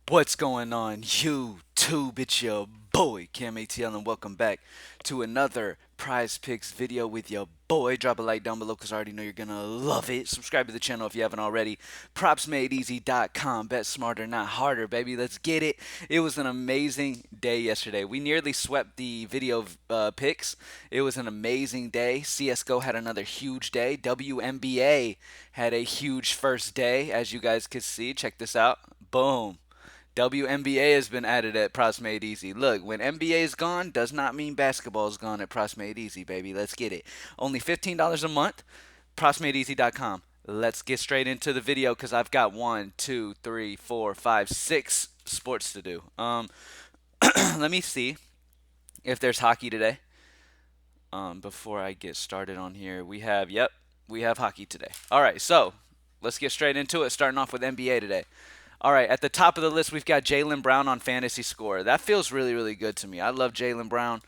What's going on, YouTube? It's your boy Cam ATL, and welcome back to another Prize Picks video with your boy. Drop a like down below because I already know you're gonna love it. Subscribe to the channel if you haven't already. PropsMadeEasy.com. Bet smarter, not harder, baby. Let's get it. It was an amazing day yesterday. We nearly swept the video picks. It was an amazing day. CS:GO had another huge day. WNBA had a huge first day, as you guys could see. Check this out. Boom. WNBA has been added at Props Made Easy. Look, when NBA is gone, does not mean basketball is gone at Props Made Easy, baby. Let's get it. Only $15 a month. PropsMadeEasy.com. Let's get straight into the video because I've got 6 sports to do. Let me see if there's hockey today. Before I get started on here, we have hockey today. All right, so let's get straight into it. Starting off with NBA today. All right, at the top of the list, we've got Jaylen Brown on fantasy score. That feels really, really good to me. I love Jaylen Brown.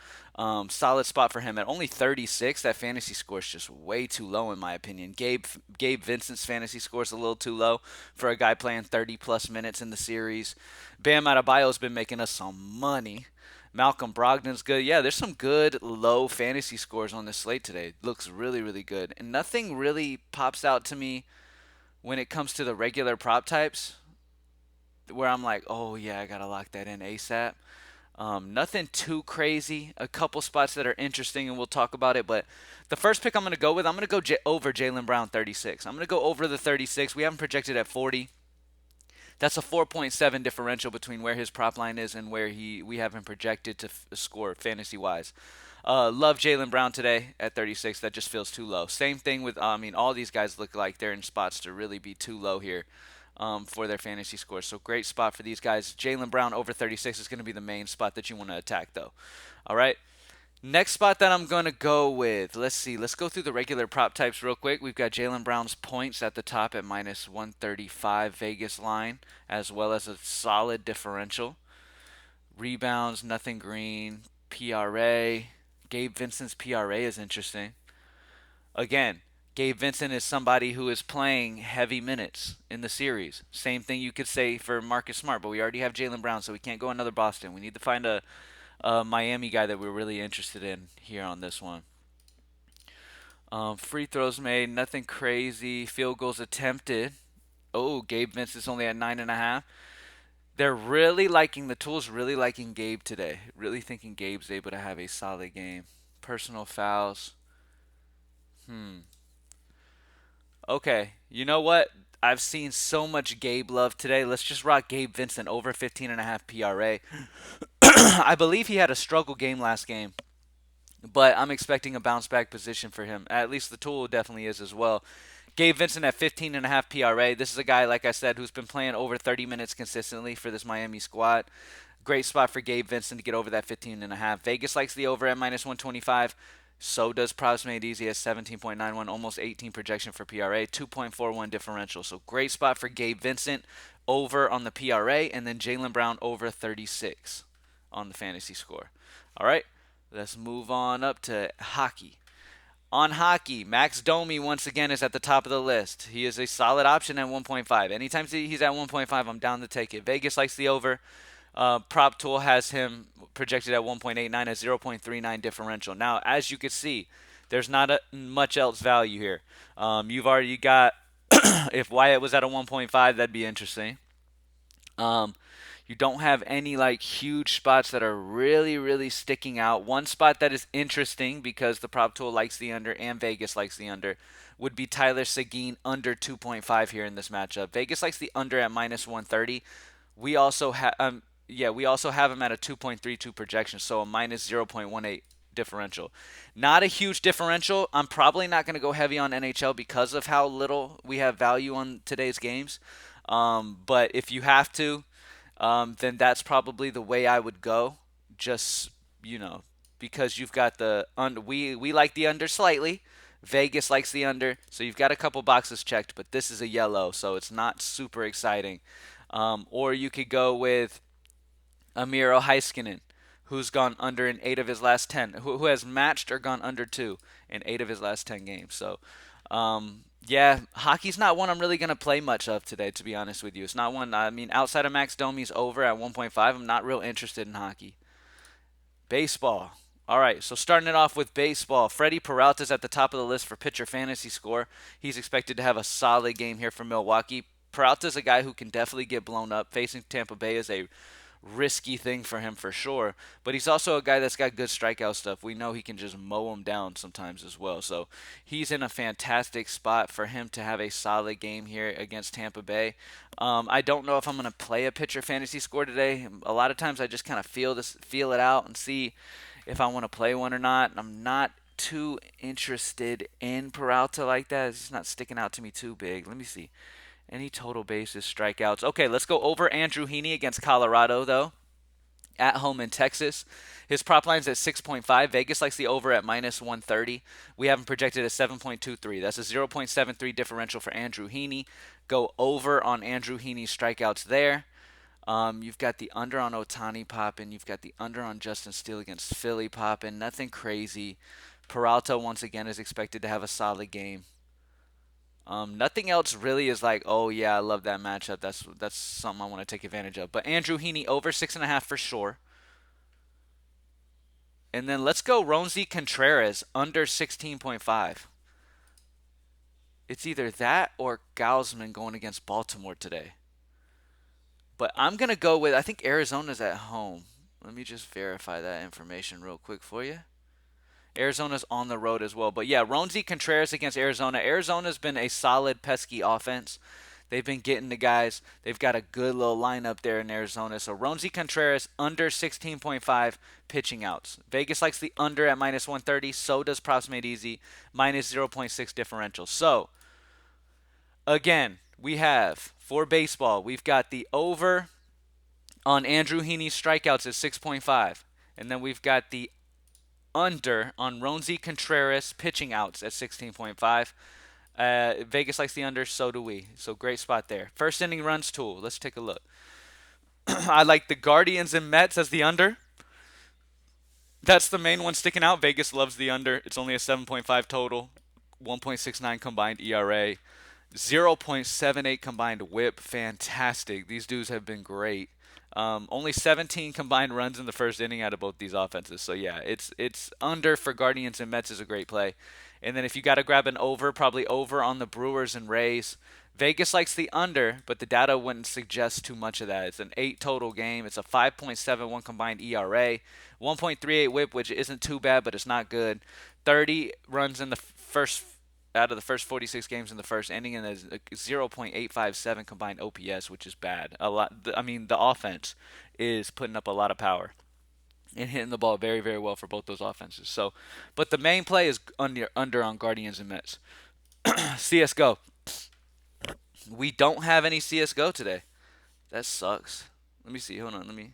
Solid spot for him at only 36. That fantasy score is just way too low in my opinion. Gabe Vincent's fantasy score is a little too low for a guy playing 30 plus minutes in the series. Bam Adebayo's been making us some money. Malcolm Brogdon's good. Yeah, there's some good low fantasy scores on this slate today. Looks really, really good. And nothing really pops out to me when it comes to the regular prop types where I'm like, oh yeah, I gotta lock that in ASAP. Nothing too crazy. A couple spots that are interesting, and we'll talk about it. But the first pick I'm going to go over Jaylen Brown 36. I'm going to go over the 36. We haven't projected at 40. That's a 4.7 differential between where his prop line is and where we have him projected to score fantasy wise. Love Jaylen Brown today at 36. That just feels too low. Same thing with, all these guys look like they're in spots to really be too low here for their fantasy scores. So great spot for these guys. Jaylen Brown over 36 is going to be the main spot that you want to attack, though. All right. Next spot that I'm going to go with, let's see. Let's go through the regular prop types real quick. We've got Jaylen Brown's points at the top at minus 135 Vegas line, as well as a solid differential. Rebounds, nothing green. PRA. Gabe Vincent's PRA is interesting. Again, Gabe Vincent is somebody who is playing heavy minutes in the series. Same thing you could say for Marcus Smart, but we already have Jaylen Brown, so we can't go another Boston. We need to find a Miami guy that we're really interested in here on this one. Free throws made, nothing crazy. Field goals attempted. Oh, Gabe Vincent's only at 9.5. They're really liking the tools, really liking Gabe today. Really thinking Gabe's able to have a solid game. Personal fouls. Okay, you know what? I've seen so much Gabe love today. Let's just rock Gabe Vincent over 15.5 PRA. I believe he had a struggle game last game, but I'm expecting a bounce back position for him. At least the tool definitely is as well. Gabe Vincent at 15.5 PRA. This is a guy, like I said, who's been playing over 30 minutes consistently for this Miami squad. Great spot for Gabe Vincent to get over that 15.5. Vegas likes the over at minus 125. So does Props Made Easy at 17.91, almost 18 projection for PRA, 2.41 differential. So great spot for Gabe Vincent over on the PRA, and then Jaylen Brown over 36 on the fantasy score. All right, let's move on up to hockey. On hockey, Max Domi once again is at the top of the list. He is a solid option at 1.5. Anytime he's at 1.5, I'm down to take it. Vegas likes the over. Prop Tool has him projected at 1.89, a 0.39 differential. Now, as you can see, there's not much else value here. You've already got, if Wyatt was at a 1.5, that'd be interesting. Um, you don't have any like huge spots that are really, really sticking out. One spot that is interesting because the prop tool likes the under and Vegas likes the under would be Tyler Seguin under 2.5 here in this matchup. Vegas likes the under at minus 130. We also have we also have him at a 2.32 projection, so a minus 0.18 differential. Not a huge differential. I'm probably not going to go heavy on NHL because of how little we have value on today's games. But if you have to, then that's probably the way I would go. Just because you've got the under. We like the under slightly. Vegas likes the under, so you've got a couple boxes checked. But this is a yellow, so it's not super exciting. Or you could go with Amiro Heiskanen, who's gone under in 8 of his last 10, who has matched or gone under 2 in 8 of his last 10 games. So, Yeah, hockey's not one I'm really gonna play much of today, to be honest with you. It's not one. I mean, outside of Max Domi's over at 1.5, I'm not real interested in hockey. Baseball. All right, so starting it off with baseball, Freddie Peralta's at the top of the list for pitcher fantasy score. He's expected to have a solid game here for Milwaukee. Peralta's a guy who can definitely get blown up. Facing Tampa Bay is a risky thing for him for sure. But he's also a guy that's got good strikeout stuff. We know he can just mow him down sometimes as well. So he's in a fantastic spot for him to have a solid game here against Tampa Bay. I don't know if I'm going to play a pitcher fantasy score today. A lot of times I just kind of feel it out and see if I want to play one or not. I'm not too interested in Peralta like that. It's just not sticking out to me too big. Let me see. Any total bases, strikeouts. Okay, let's go over Andrew Heaney against Colorado, though. At home in Texas. His prop line's at 6.5. Vegas likes the over at minus 130. We have him projected at 7.23. That's a 0.73 differential for Andrew Heaney. Go over on Andrew Heaney's strikeouts there. You've got the under on Otani popping. You've got the under on Justin Steele against Philly popping. Nothing crazy. Peralta, once again, is expected to have a solid game. Nothing else really is like, oh yeah, I love that matchup. That's something I want to take advantage of. But Andrew Heaney over 6.5 for sure. And then let's go Ronzi Contreras under 16.5. It's either that or Gausman going against Baltimore today. But I'm gonna go with I think Arizona's at home. Let me just verify that information real quick for you. Arizona's on the road as well. But yeah, Ronzi Contreras against Arizona. Arizona's been a solid, pesky offense. They've been getting the guys. They've got a good little lineup there in Arizona. So Ronzi Contreras under 16.5 pitching outs. Vegas likes the under at minus 130. So does Props Made Easy. Minus 0.6 differential. So, again, we have, for baseball, we've got the over on Andrew Heaney's strikeouts at 6.5. And then we've got the under on Ronzi Contreras pitching outs at 16.5. Vegas likes the under, so do we. So great spot there. First inning runs tool. Let's take a look. I like the Guardians and Mets as the under. That's the main one sticking out. Vegas loves the under. It's only a 7.5 total, 1.69 combined ERA, 0.78 combined WHIP. Fantastic. These dudes have been great. Only 17 combined runs in the first inning out of both these offenses. So yeah, it's under for Guardians and Mets is a great play. And then if you got to grab an over, probably over on the Brewers and Rays. Vegas likes the under, but the data wouldn't suggest too much of that. It's an 8 total game. It's a 5.71 combined ERA, 1.38 WHIP, which isn't too bad, but it's not good. 30 runs in the first out of the first 46 games in the first inning, and there's a 0.857 combined OPS, which is bad. A lot. I mean, the offense is putting up a lot of power and hitting the ball very, very well for both those offenses. So, but the main play is under on Guardians and Mets. CS:GO. We don't have any CS:GO today. That sucks. Let me see. Hold on. Let me.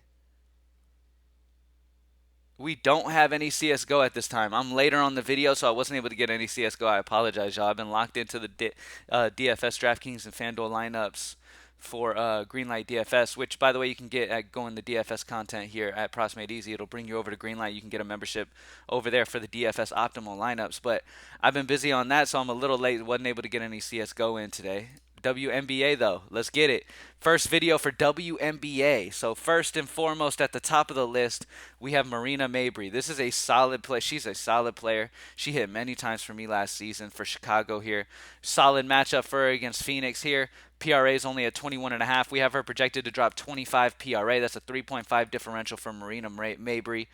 We don't have any CS:GO at this time. I'm later on the video, so I wasn't able to get any CS:GO. I apologize, y'all. I've been locked into the DFS, DraftKings, and FanDuel lineups for Greenlight DFS, which, by the way, you can get at going the DFS content here at Props Made Easy. It'll bring you over to Greenlight. You can get a membership over there for the DFS optimal lineups. But I've been busy on that, so I'm a little late. Wasn't able to get any CS:GO in today. WNBA though, let's get it. First video for WNBA. So first and foremost at the top of the list, we have Marina Mabry. This is a solid play. She's a solid player. She hit many times for me last season for Chicago here. Solid matchup for her against Phoenix here. PRA is only at 21.5. We have her projected to drop 25 PRA. That's a 3.5 differential for Marina Mabry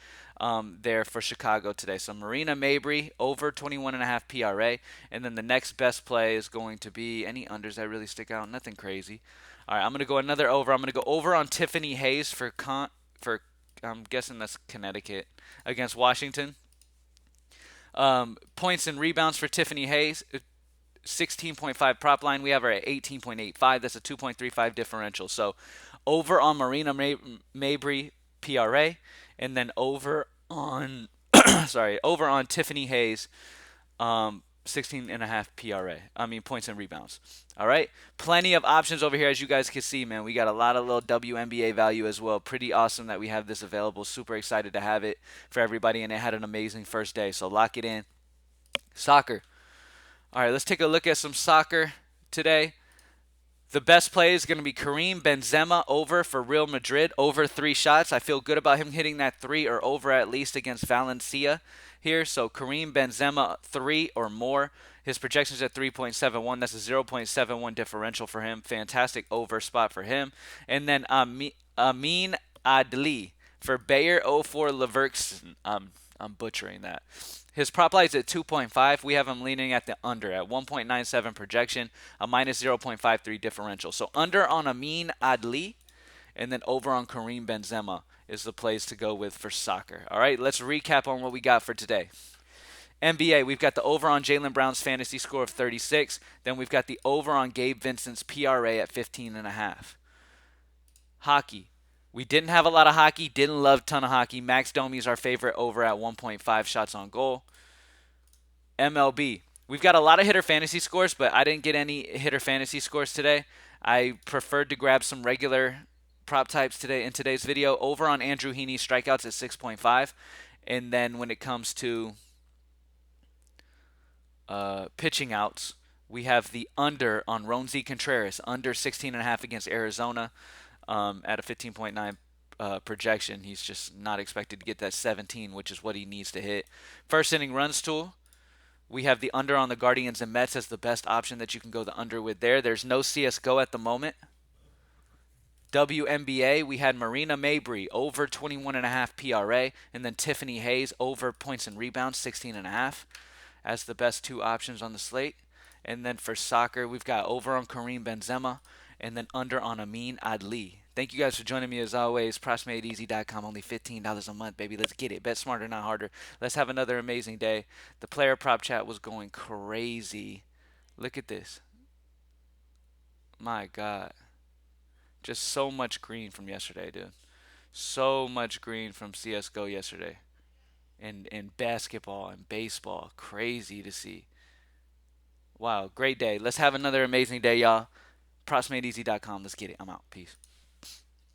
there for Chicago today. So Marina Mabry over 21.5 PRA. And then the next best play is going to be any unders that really stick out. Nothing crazy. All right, I'm going to go another over. I'm going to go over on Tiffany Hayes for I'm guessing that's Connecticut against Washington. Points and rebounds for Tiffany Hayes. 16.5 prop line. We have her at 18.85. That's a 2.35 differential. So over on Marina Mabry PRA, and then over on over on Tiffany Hayes, 16.5 PRA. I mean points and rebounds. All right, plenty of options over here as you guys can see, man. We got a lot of little WNBA value as well. Pretty awesome that we have this available. Super excited to have it for everybody, and it had an amazing first day. So lock it in. Soccer. All right, let's take a look at some soccer today. The best play is going to be Karim Benzema over for Real Madrid, over 3 shots. I feel good about him hitting that 3 or over at least against Valencia here. So Karim Benzema 3 or more. His projections at 3.71. That's a 0.71 differential for him. Fantastic over spot for him. And then Amin Adli for Bayer 04 Leverkusen. I'm butchering that. His prop line is at 2.5. We have him leaning at the under at 1.97 projection, a minus 0.53 differential. So under on Amin Adli, and then over on Karim Benzema is the plays to go with for soccer. All right, let's recap on what we got for today. NBA, we've got the over on Jaylen Brown's fantasy score of 36. Then we've got the over on Gabe Vincent's PRA at 15.5. Hockey. We didn't have a lot of hockey, didn't love a ton of hockey. Max Domi's our favorite over at 1.5 shots on goal. MLB. We've got a lot of hitter fantasy scores, but I didn't get any hitter fantasy scores today. I preferred to grab some regular prop types today in today's video. Over on Andrew Heaney's strikeouts at 6.5. And then when it comes to pitching outs, we have the under on Ronzi Contreras, under 16.5 against Arizona at a 15.9 projection. He's just not expected to get that 17, which is what he needs to hit. First inning runs tool. We have the under on the Guardians and Mets as the best option that you can go the under with there. There's no CSGO at the moment. WNBA, we had Marina Mabrey over 21.5 PRA, and then Tiffany Hayes over points and rebounds 16.5 as the best 2 options on the slate. And then for soccer, we've got over on Karim Benzema and then under on Amin Adli. Thank you guys for joining me as always. PriceMadeEasy.com, only $15 a month, baby. Let's get it. Bet smarter, not harder. Let's have another amazing day. The player prop chat was going crazy. Look at this. My God. Just so much green from yesterday, dude. So much green from CSGO yesterday. And basketball and baseball. Crazy to see. Wow, great day. Let's have another amazing day, y'all. PriceMadeEasy.com. Let's get it. I'm out. Peace.